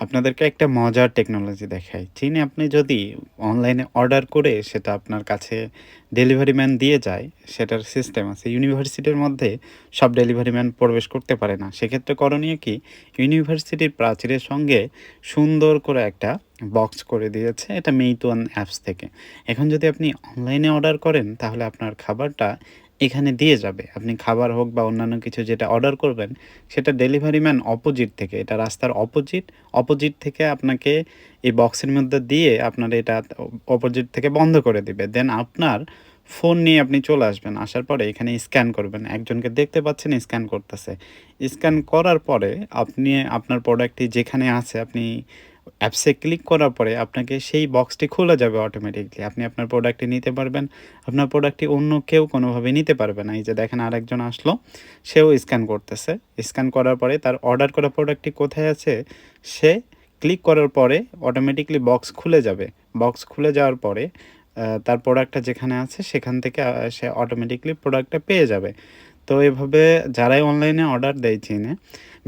আপনাদেরকে একটা মজার টেকনোলজি দেখাই। চীনে আপনি যদি অনলাইনে অর্ডার করে সেটা আপনার কাছে ডেলিভারি ম্যান দিয়ে যায়, সেটার সিস্টেম আছে। ইউনিভার্সিটির মধ্যে সব ডেলিভারি ম্যান প্রবেশ করতে পারে না। সেক্ষেত্রে করণীয় কি? ইউনিভার্সিটির প্রাচীরের সঙ্গে সুন্দর করে একটা বক্স করে দিয়েছে। এটা মেইতুয়ান অ্যাপস থেকে। এখন যদি আপনি অনলাইনে অর্ডার করেন, তাহলে আপনার খাবারটা এখানে দিয়ে যাবে। আপনি খাবার হোক বা অন্যান্য কিছু যেটা অর্ডার করবেন, সেটা ডেলিভারি ম্যান অপোজিট থেকে, এটা রাস্তার অপোজিট থেকে আপনাকে এই বক্সের মধ্যে দিয়ে আপনার এটা অপোজিট থেকে বন্ধ করে দিবে। দেন আপনার ফোন নিয়ে আপনি চলে আসবেন। আসার পরে এখানে স্ক্যান করবেন। একজনকে দেখতে পাচ্ছেন স্ক্যান করতেছে। স্ক্যান করার পরে আপনি আপনার প্রোডাক্টটি যেখানে আছে আপনি অ্যাপসে ক্লিক করার পরে আপনাকে সেই বক্সটি খুলে যাবে অটোমেটিকলি। আপনি আপনার প্রোডাক্টটি নিতে পারবেন। আপনার প্রোডাক্টটি অন্য কেউ কোনোভাবে নিতে পারবে না। এই যে দেখেন আরেকজন আসলো, সেও স্ক্যান করতেছে। স্ক্যান করার পরে তার অর্ডার করা প্রোডাক্টটি কোথায় আছে, সে ক্লিক করার পরে অটোমেটিকলি বক্স খুলে যাবে। বক্স খুলে যাওয়ার পরে তার প্রোডাক্টটা যেখানে আছে সেখান থেকে সে অটোমেটিকলি প্রোডাক্টটা পেয়ে যাবে। তো এভাবে যারাই অনলাইনে অর্ডার দেয় চীনে,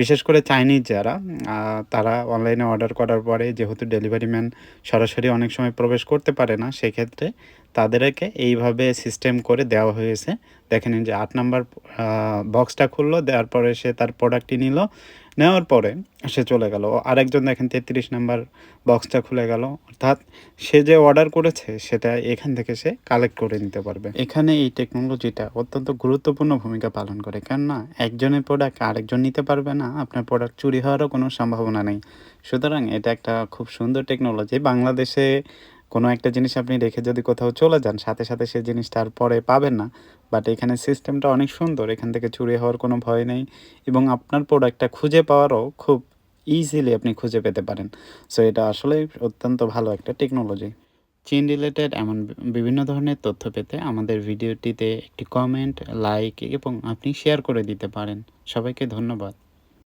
বিশেষ করে চাইনিজ যারা, তারা অনলাইনে অর্ডার করার পরে যেহেতু ডেলিভারি ম্যান সরাসরি অনেক সময় প্রবেশ করতে পারে না, সেক্ষেত্রে তাদেরকে এইভাবে সিস্টেম করে দেওয়া হয়েছে। দেখেন এই যে ৮ নাম্বার বক্সটা খুললো, দেওয়ার পরে সে তার প্রোডাক্টটি নিল। নেওয়ার পরে সে চলে গেল। আরেকজন দেখেন ৩৩ নাম্বার বক্সটা খুলে গেল। অর্থাৎ সে যে অর্ডার করেছে সেটা এখান থেকে সে কালেক্ট করে নিতে পারবে। এখানে এই টেকনোলজিটা অত্যন্ত গুরুত্বপূর্ণ ভূমিকা পালন করে। কেননা একজনের প্রোডাক্ট আরেকজন নিতে পারবে না, আপনার প্রোডাক্ট চুরি হওয়ারও কোনো সম্ভাবনা নেই। সুতরাং এটা একটা খুব সুন্দর টেকনোলজি। বাংলাদেশে কোনো একটা জিনিস আপনি রেখে যদি কোথাও চলে যান, সাথে, সাথে সেই জিনিসটা আর পরে পাবেন না। বাট এখানে সিস্টেমটা অনেক সুন্দর। এখান থেকে চুরি হওয়ার কোনো ভয় নেই এবং আপনার প্রোডাক্টটা খুঁজে পাওয়ারও খুব ইজিলি আপনি খুঁজে পেতে পারেন। সো এটা আসলেই অত্যন্ত ভালো একটা টেকনোলজি। চীন রিলেটেড এমন বিভিন্ন ধরনের তথ্য পেতে আমাদের ভিডিওটিতে একটি কমেন্ট, লাইক এবং আপনি শেয়ার করে দিতে পারেন। সবাইকে ধন্যবাদ।